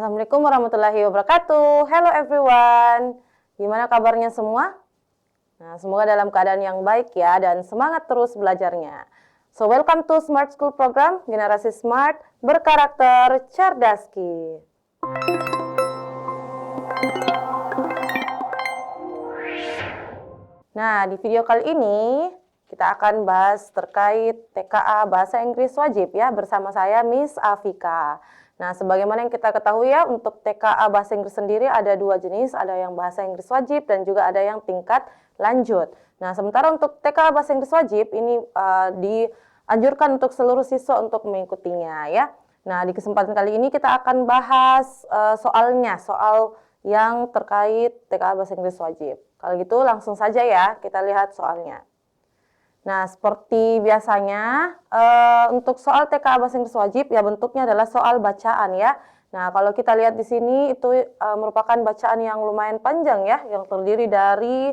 Assalamualaikum warahmatullahi wabarakatuh. Hello everyone. Gimana kabarnya semua? Nah, semoga dalam keadaan yang baik ya dan semangat terus belajarnya. So, welcome to Smart School Program Generasi Smart berkarakter Cerdaski. Nah, di video kali ini kita akan bahas terkait TKA Bahasa Inggris Wajib ya bersama saya Miss Afika. Nah, sebagaimana yang kita ketahui ya, untuk TKA Bahasa Inggris sendiri ada dua jenis, ada yang Bahasa Inggris Wajib dan juga ada yang tingkat lanjut. Nah, sementara untuk TKA Bahasa Inggris Wajib ini dianjurkan untuk seluruh siswa untuk mengikutinya ya. Nah, di kesempatan kali ini kita akan bahas soal yang terkait TKA Bahasa Inggris Wajib. Kalau gitu langsung saja ya, kita lihat soalnya. Nah, seperti biasanya, untuk soal TKA Bahasa Inggris Wajib, ya bentuknya adalah soal bacaan ya. Nah, kalau kita lihat di sini, itu merupakan bacaan yang lumayan panjang ya, yang terdiri dari,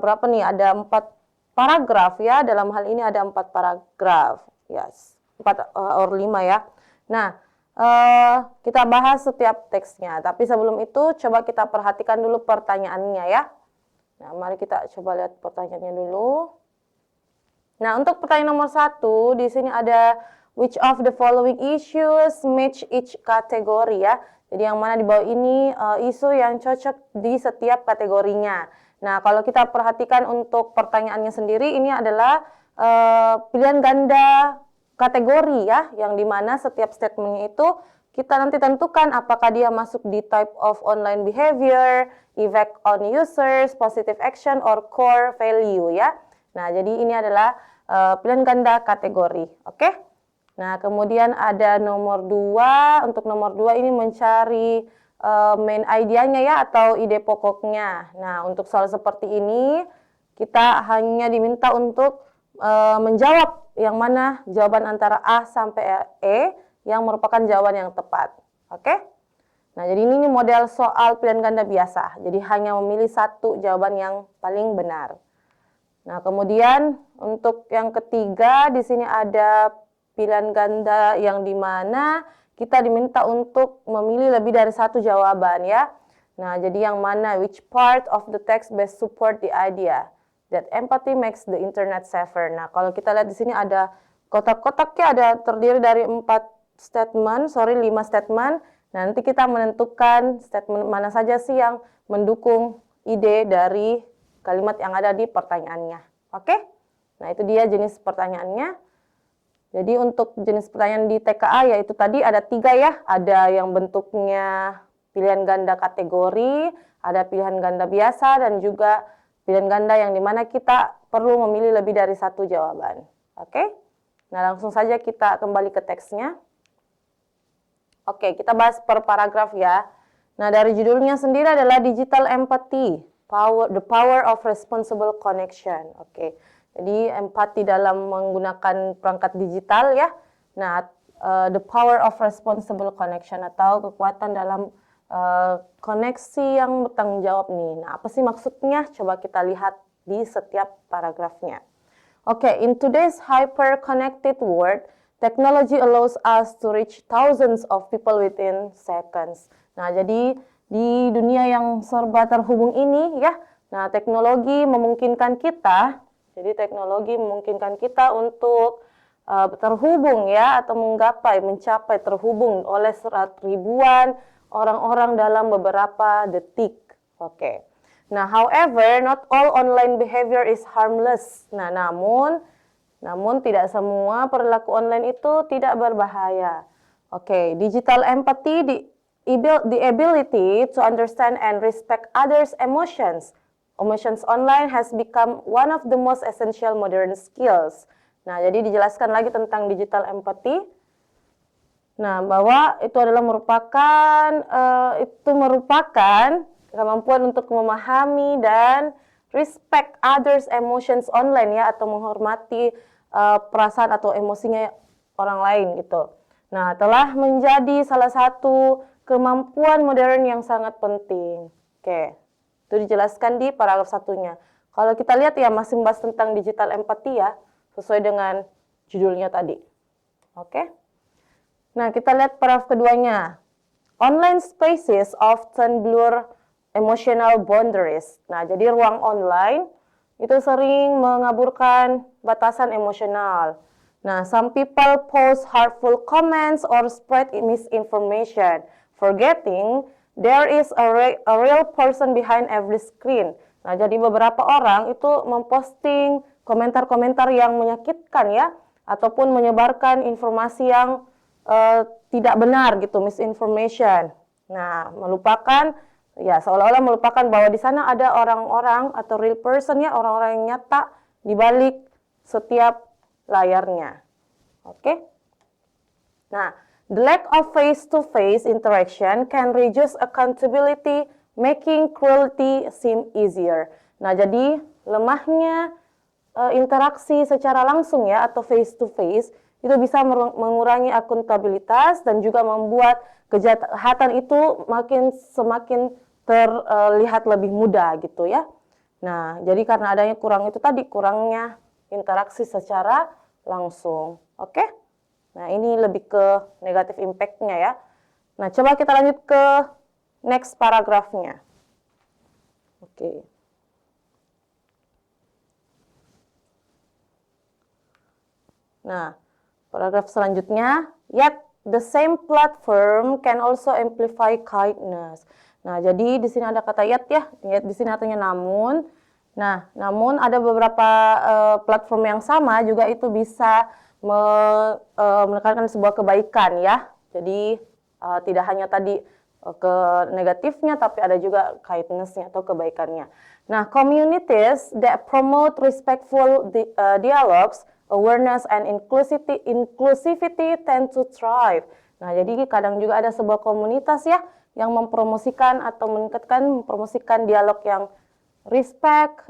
berapa nih, ada 4 paragraf ya, dalam hal ini ada 4 paragraf, yes, 4 or 5 ya. Nah, kita bahas setiap teksnya, tapi sebelum itu, coba kita perhatikan dulu pertanyaannya ya. Nah, mari kita coba lihat pertanyaannya dulu. Nah, untuk pertanyaan nomor 1, di sini ada which of the following issues match each kategori ya. Jadi yang mana di bawah ini isu yang cocok di setiap kategorinya. Nah, kalau kita perhatikan untuk pertanyaannya sendiri, ini adalah pilihan ganda kategori ya, yang dimana setiap statementnya itu kita nanti tentukan apakah dia masuk di type of online behavior, effect on users, positive action, or core value ya. Nah, jadi ini adalah pilihan ganda kategori, oke? Nah, kemudian ada nomor 2, untuk nomor 2 ini mencari main idenya ya, atau ide pokoknya. Nah, untuk soal seperti ini, kita hanya diminta untuk menjawab yang mana jawaban antara A sampai E, yang merupakan jawaban yang tepat, oke? Nah, jadi ini model soal pilihan ganda biasa, jadi hanya memilih satu jawaban yang paling benar. Nah, kemudian untuk yang ketiga di sini ada pilihan ganda yang dimana kita diminta untuk memilih lebih dari satu jawaban ya. Nah, jadi yang mana which part of the text best support the idea that empathy makes the internet safer. Nah, kalau kita lihat di sini ada kotak-kotaknya, ada terdiri dari 5 statement. Nah, nanti kita menentukan statement mana saja sih yang mendukung ide dari kalimat yang ada di pertanyaannya. Oke? Nah, itu dia jenis pertanyaannya. Jadi untuk jenis pertanyaan di TKA yaitu tadi ada 3 ya. Ada yang bentuknya pilihan ganda kategori, ada pilihan ganda biasa, dan juga pilihan ganda yang dimana kita perlu memilih lebih dari satu jawaban. Oke? Nah, langsung saja kita kembali ke teksnya. Oke, kita bahas per paragraf ya. Nah, dari judulnya sendiri adalah Digital Empathy, the power of responsible connection. Oke, jadi empati dalam menggunakan perangkat digital ya. Nah, the power of responsible connection atau kekuatan dalam koneksi yang bertanggung jawab nih. Nah, apa sih maksudnya? Coba kita lihat di setiap paragrafnya. Oke, in today's hyper-connected world, technology allows us to reach thousands of people within seconds. Nah, jadi di dunia yang serba terhubung ini ya, nah teknologi memungkinkan kita, untuk terhubung ya, atau mencapai terhubung oleh ribuan orang-orang dalam beberapa detik. Oke. Nah, however, not all online behavior is harmless. Nah, namun tidak semua perilaku online itu tidak berbahaya. Oke, digital empathy, the ability to understand and respect others' emotions online has become one of the most essential modern skills. Nah, jadi dijelaskan lagi tentang digital empathy. Nah, bahwa itu adalah merupakan kemampuan untuk memahami dan respect others' emotions online ya, atau menghormati perasaan atau emosinya orang lain gitu. Nah, telah menjadi salah satu kemampuan modern yang sangat penting. Oke, itu dijelaskan di paragraf 1-nya. Kalau kita lihat ya, masih membahas tentang digital empathy ya, sesuai dengan judulnya tadi. Oke. Nah, kita lihat paragraf keduanya. Online spaces often blur emotional boundaries. Nah, jadi ruang online itu sering mengaburkan batasan emosional. Nah, some people post hurtful comments or spread misinformation, forgetting there is a real person behind every screen. Nah, jadi beberapa orang itu memposting komentar-komentar yang menyakitkan ya, ataupun menyebarkan informasi yang tidak benar gitu, misinformation. Nah, melupakan ya seolah-olah melupakan bahwa di sana ada orang-orang atau real person ya, orang-orang yang nyata di balik setiap layarnya. Oke? Nah, the lack of face-to-face interaction can reduce accountability, making cruelty seem easier. Nah, jadi lemahnya interaksi secara langsung ya atau face-to-face itu bisa mengurangi akuntabilitas dan juga membuat kejahatan itu semakin terlihat lebih mudah gitu ya. Nah, jadi karena adanya kurangnya interaksi secara langsung. Oke? Nah, ini lebih ke negatif impact-nya ya. Nah, coba kita lanjut ke next paragrafnya. Oke. Nah, paragraf selanjutnya, yet the same platform can also amplify kindness. Nah, jadi di sini ada kata yet ya, yet di sini artinya namun. Nah, namun ada beberapa platform yang sama juga itu bisa menekankan sebuah kebaikan ya. Jadi tidak hanya tadi ke negatifnya, tapi ada juga kindness-nya atau kebaikannya. Nah, communities that promote respectful dialogues, awareness and inclusivity tend to thrive. Nah, jadi kadang juga ada sebuah komunitas ya yang mempromosikan atau mempromosikan dialog yang respect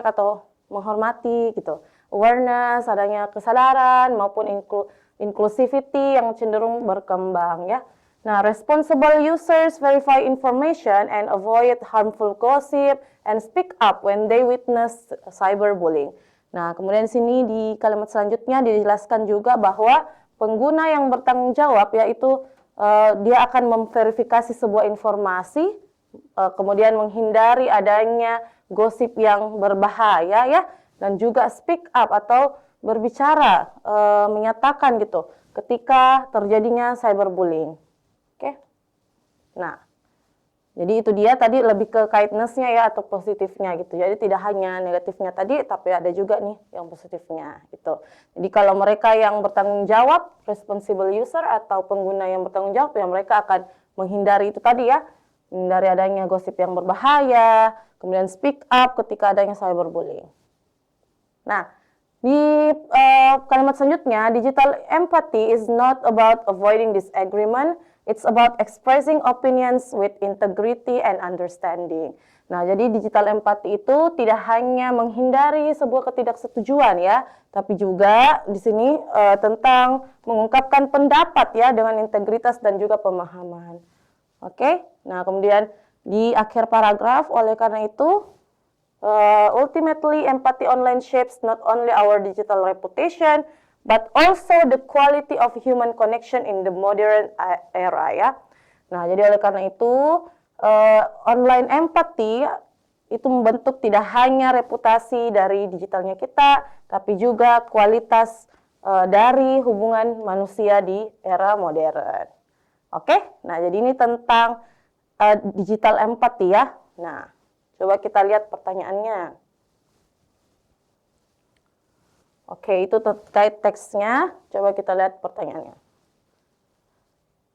atau menghormati gitu. Awareness, adanya kesadaran maupun inclusivity yang cenderung berkembang ya. Nah, responsible users verify information and avoid harmful gossip and speak up when they witness cyberbullying. Nah, kemudian di sini di kalimat selanjutnya dijelaskan juga bahwa pengguna yang bertanggung jawab yaitu dia akan memverifikasi sebuah informasi, kemudian menghindari adanya gosip yang berbahaya ya, dan juga speak up atau berbicara, menyatakan gitu ketika terjadinya cyberbullying. Oke. Nah, jadi itu dia tadi lebih ke kindness-nya ya atau positifnya gitu. Jadi tidak hanya negatifnya tadi, tapi ada juga nih yang positifnya gitu. Jadi kalau mereka yang bertanggung jawab, responsible user atau pengguna yang bertanggung jawab, ya mereka akan menghindari itu tadi ya, menghindari adanya gosip yang berbahaya, kemudian speak up ketika adanya cyberbullying. Nah, di kalimat selanjutnya, digital empathy is not about avoiding disagreement. It's about expressing opinions with integrity and understanding. Nah, jadi digital empathy itu tidak hanya menghindari sebuah ketidaksetujuan ya, tapi juga di sini tentang mengungkapkan pendapat ya dengan integritas dan juga pemahaman. Oke, nah kemudian di akhir paragraf, oleh karena itu, ultimately empathy online shapes not only our digital reputation, but also the quality of human connection in the modern era ya. Nah, jadi oleh karena itu online empathy itu membentuk tidak hanya reputasi dari digitalnya kita, tapi juga kualitas dari hubungan manusia di era modern. Oke, nah jadi ini tentang digital empathy ya. Nah, coba kita lihat pertanyaannya. Oke, itu terkait teksnya. Coba kita lihat pertanyaannya.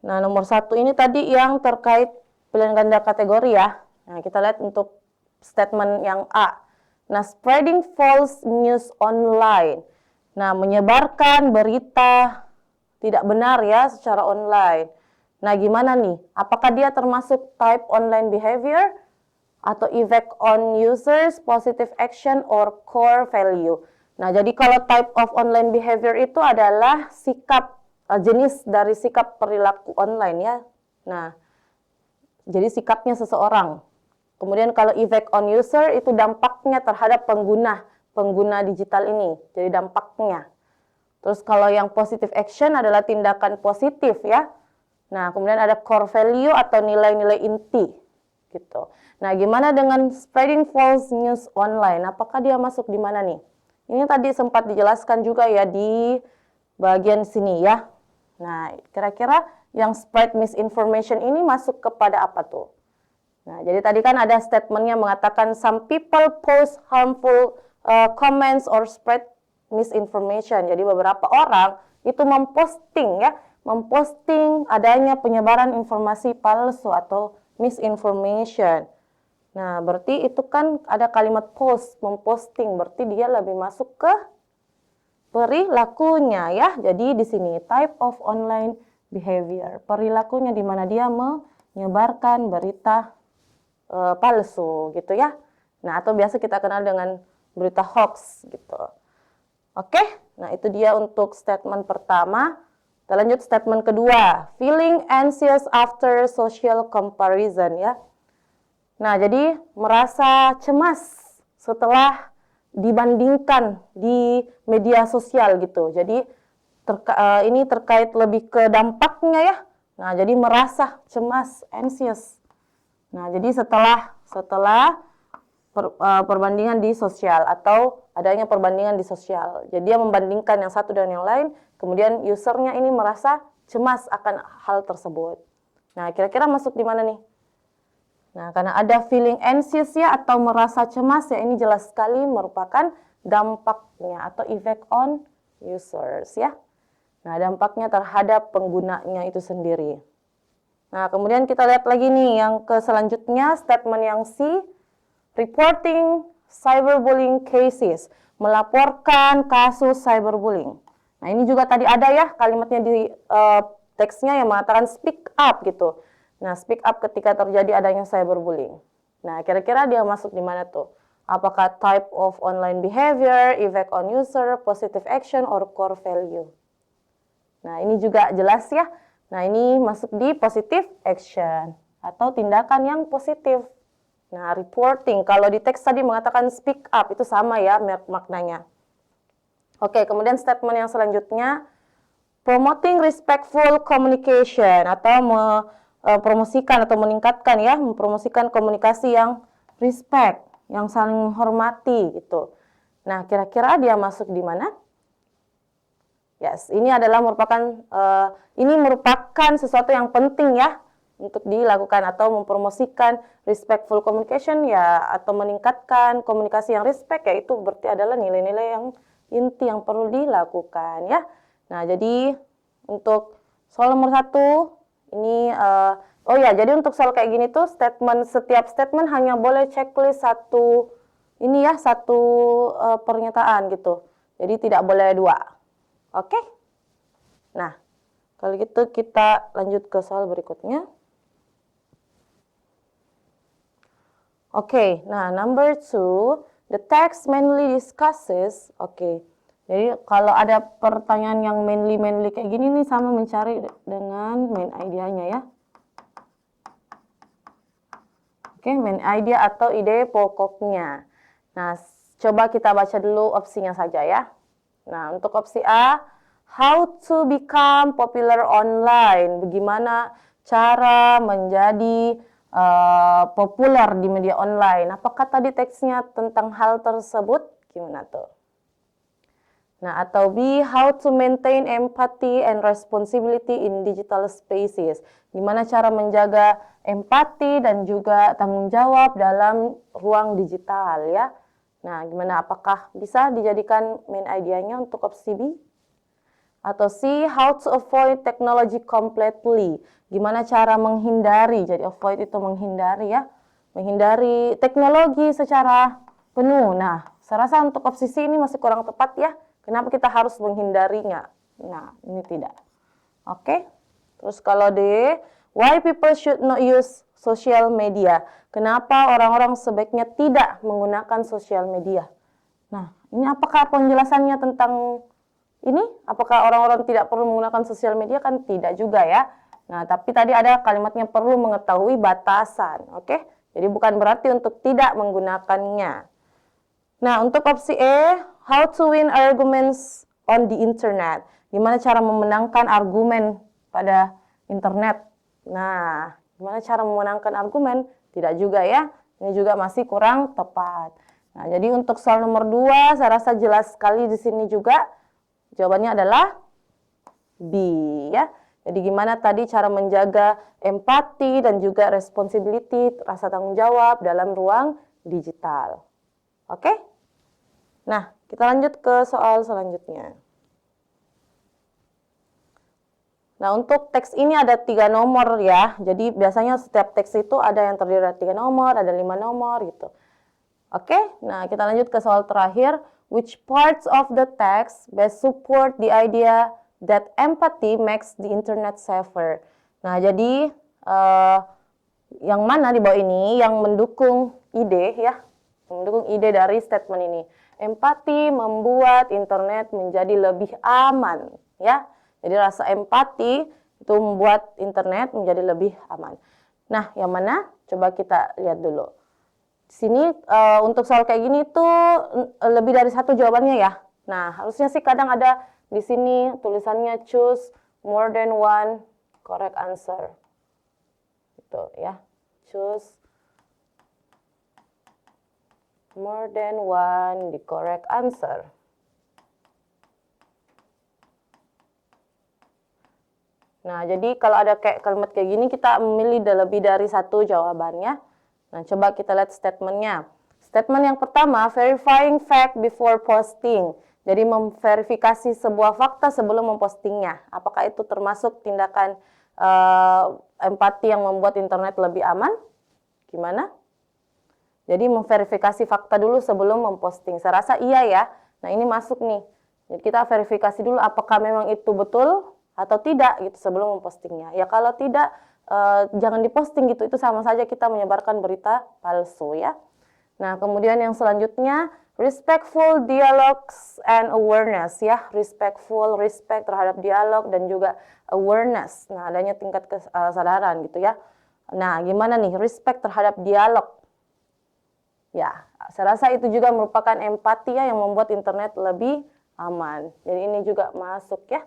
Nah, nomor 1 ini tadi yang terkait pilihan ganda kategori ya. Nah, kita lihat untuk statement yang A. Nah, spreading false news online. Nah, menyebarkan berita tidak benar ya secara online. Nah, gimana nih? Apakah dia termasuk type online behavior atau effect on users, positive action, or core value? Nah, jadi kalau type of online behavior itu adalah sikap, jenis dari sikap perilaku online ya. Nah, jadi sikapnya seseorang. Kemudian kalau effect on user itu dampaknya terhadap pengguna digital ini. Jadi dampaknya. Terus kalau yang positive action adalah tindakan positif ya. Nah, kemudian ada core value atau nilai-nilai inti gitu. Nah, gimana dengan spreading false news online? Apakah dia masuk di mana nih? Ini tadi sempat dijelaskan juga ya di bagian sini ya. Nah, kira-kira yang spread misinformation ini masuk kepada apa tuh? Nah, jadi tadi kan ada statementnya mengatakan some people post harmful comments or spread misinformation. Jadi beberapa orang itu memposting adanya penyebaran informasi palsu atau misinformation. Nah, berarti itu kan ada kalimat post, memposting, berarti dia lebih masuk ke perilakunya ya. Jadi di sini type of online behavior, perilakunya di mana dia menyebarkan berita palsu gitu ya. Nah, atau biasa kita kenal dengan berita hoax gitu. Oke, nah itu dia untuk statement pertama. Kita lanjut statement kedua, feeling anxious after social comparison ya. Nah, jadi merasa cemas setelah dibandingkan di media sosial gitu. Jadi ini terkait lebih ke dampaknya ya. Nah, jadi merasa cemas, anxious. Nah, jadi setelah perbandingan di sosial atau adanya perbandingan di sosial. Jadi dia membandingkan yang satu dengan yang lain, kemudian usernya ini merasa cemas akan hal tersebut. Nah, kira-kira masuk di mana nih? Nah, karena ada feeling anxious ya atau merasa cemas ya, ini jelas sekali merupakan dampaknya atau effect on users ya. Nah, dampaknya terhadap penggunanya itu sendiri. Nah, kemudian kita lihat lagi nih yang ke selanjutnya, statement yang C, reporting cyberbullying cases, melaporkan kasus cyberbullying. Nah, ini juga tadi ada ya kalimatnya di teksnya yang mengatakan speak up gitu. Nah, speak up ketika terjadi adanya cyberbullying. Nah, kira-kira dia masuk di mana tuh? Apakah type of online behavior, effect on user, positive action, or core value? Nah, ini juga jelas ya. Nah, ini masuk di positive action atau tindakan yang positif. Nah, reporting, kalau di teks tadi mengatakan speak up, itu sama ya maknanya. Oke, kemudian statement yang selanjutnya, promoting respectful communication atau promosikan atau meningkatkan ya, mempromosikan komunikasi yang respect, yang saling menghormati gitu. Nah, kira-kira dia masuk di mana? Yes, ini adalah merupakan sesuatu yang penting ya untuk dilakukan atau mempromosikan respectful communication ya, atau meningkatkan komunikasi yang respect ya, itu berarti adalah nilai-nilai yang inti yang perlu dilakukan ya. Nah, jadi untuk soal nomor 1 ini jadi untuk soal kayak gini tuh setiap statement hanya boleh checklist satu pernyataan gitu. Jadi tidak boleh 2. Oke? Nah, kalau gitu kita lanjut ke soal berikutnya. Oke, nah number 2, the text mainly discusses. Oke. Jadi kalau ada pertanyaan yang mainly kayak gini nih, sama mencari dengan main idea-nya ya. Oke, main idea atau ide pokoknya. Nah, coba kita baca dulu opsinya saja ya. Nah, untuk opsi A, how to become popular online. Bagaimana cara menjadi populer di media online. Apakah tadi teksnya tentang hal tersebut? Gimana tuh? Nah, atau B, how to maintain empathy and responsibility in digital spaces. Gimana cara menjaga empati dan juga tanggung jawab dalam ruang digital ya. Nah, gimana, apakah bisa dijadikan main idea-nya untuk opsi B? Atau C, how to avoid technology completely. Gimana cara menghindari, jadi avoid itu menghindari ya. Menghindari teknologi secara penuh. Nah, saya rasa untuk opsi C ini masih kurang tepat ya. Kenapa kita harus menghindarinya? Nah, ini tidak. Oke. Terus kalau D, why people should not use social media. Kenapa orang-orang sebaiknya tidak menggunakan sosial media? Nah, ini apakah penjelasannya tentang ini? Apakah orang-orang tidak perlu menggunakan sosial media? Kan tidak juga ya. Nah, tapi tadi ada kalimatnya perlu mengetahui batasan. Oke? Jadi bukan berarti untuk tidak menggunakannya. Nah, untuk opsi E, how to win arguments on the internet. Gimana cara memenangkan argumen pada internet. Nah, gimana cara memenangkan argumen? Tidak juga ya. Ini juga masih kurang tepat. Nah, jadi untuk soal nomor 2, saya rasa jelas sekali di sini juga. Jawabannya adalah B ya. Jadi gimana tadi cara menjaga empati dan juga responsibility, rasa tanggung jawab dalam ruang digital. Oke? Nah, kita lanjut ke soal selanjutnya. Nah, untuk teks ini ada 3 nomor ya. Jadi biasanya setiap teks itu ada yang terdiri dari 3 nomor, ada 5 nomor gitu. Oke, nah kita lanjut ke soal terakhir. Which parts of the text best support the idea that empathy makes the internet safer? Nah, jadi yang mana di bawah ini yang mendukung ide ya? Mendukung ide dari statement ini. Empati membuat internet menjadi lebih aman ya. Jadi rasa empati itu membuat internet menjadi lebih aman. Nah, yang mana? Coba kita lihat dulu. Di sini untuk soal kayak gini tuh lebih dari satu jawabannya ya. Nah, harusnya sih kadang ada di sini tulisannya choose more than one correct answer. Gitu ya. Choose more than one the correct answer. Nah, jadi kalau ada kayak kalimat kayak gini, kita memilih lebih dari satu jawabannya. Nah, coba kita lihat statementnya. Statement yang pertama, verifying fact before posting. Jadi memverifikasi sebuah fakta sebelum mempostingnya. Apakah itu termasuk tindakan empati yang membuat internet lebih aman? Gimana? Jadi memverifikasi fakta dulu sebelum memposting. Saya rasa iya ya. Nah, ini masuk nih. Jadi kita verifikasi dulu apakah memang itu betul atau tidak gitu sebelum mempostingnya. Ya kalau tidak jangan diposting gitu, itu sama saja kita menyebarkan berita palsu ya. Nah, kemudian yang selanjutnya respectful dialogues and awareness ya. Respect terhadap dialog dan juga awareness. Nah, adanya tingkat kesadaran gitu ya. Nah, gimana nih respect terhadap dialog? Ya, saya rasa itu juga merupakan empati ya yang membuat internet lebih aman. Jadi ini juga masuk ya.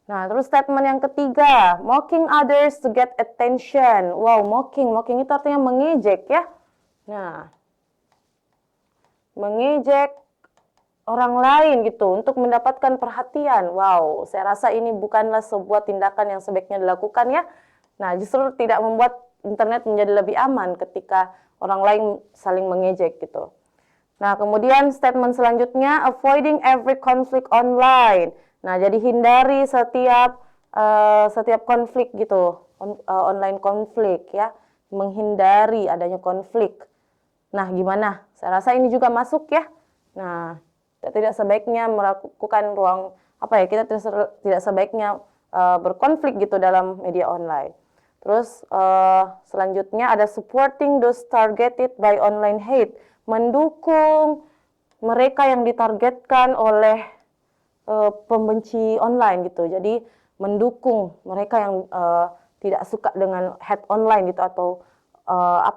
Nah, terus statement yang ketiga, mocking others to get attention. Wow, mocking itu artinya mengejek ya. Nah, mengejek orang lain gitu untuk mendapatkan perhatian. Wow, saya rasa ini bukanlah sebuah tindakan yang sebaiknya dilakukan ya. Nah, justru tidak membuat internet menjadi lebih aman ketika orang lain saling mengejek gitu. Nah, kemudian statement selanjutnya, avoiding every conflict online. Nah, jadi hindari setiap konflik gitu, online konflik ya, menghindari adanya konflik. Nah, gimana? Saya rasa ini juga masuk ya. Nah, tidak sebaiknya melakukan kita tidak sebaiknya berkonflik gitu dalam media online. Terus selanjutnya ada supporting those targeted by online hate, mendukung mereka yang ditargetkan oleh pembenci online gitu. Jadi mendukung mereka yang tidak suka dengan hate online gitu atau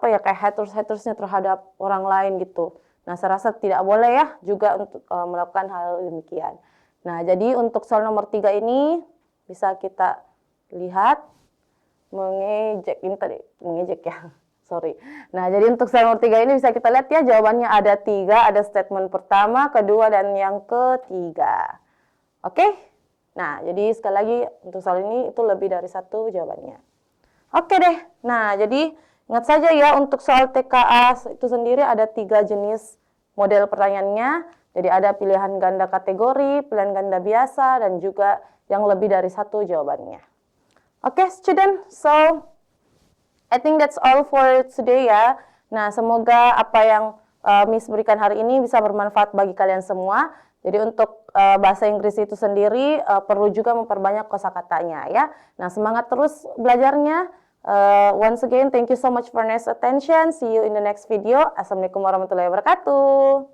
kayak hatersnya terhadap orang lain gitu. Nah, saya rasa tidak boleh ya juga untuk melakukan hal demikian. Nah, jadi untuk soal nomor 3 ini bisa kita lihat mengejek ya. Sorry. Nah, jadi untuk soal nomor 3 ini bisa kita lihat ya jawabannya ada 3, ada statement pertama, kedua, dan yang ketiga. Oke? Nah, jadi sekali lagi untuk soal ini itu lebih dari satu jawabannya. Oke deh. Nah, jadi ingat saja ya untuk soal TKA itu sendiri ada 3 jenis model pertanyaannya. Jadi ada pilihan ganda kategori, pilihan ganda biasa, dan juga yang lebih dari satu jawabannya. Oke, student. So, I think that's all for today ya. Nah, semoga apa yang Miss berikan hari ini bisa bermanfaat bagi kalian semua. Jadi untuk bahasa Inggris itu sendiri perlu juga memperbanyak kosakatanya ya. Nah, semangat terus belajarnya. Once again, thank you so much for nice attention. See you in the next video. Assalamualaikum warahmatullahi wabarakatuh.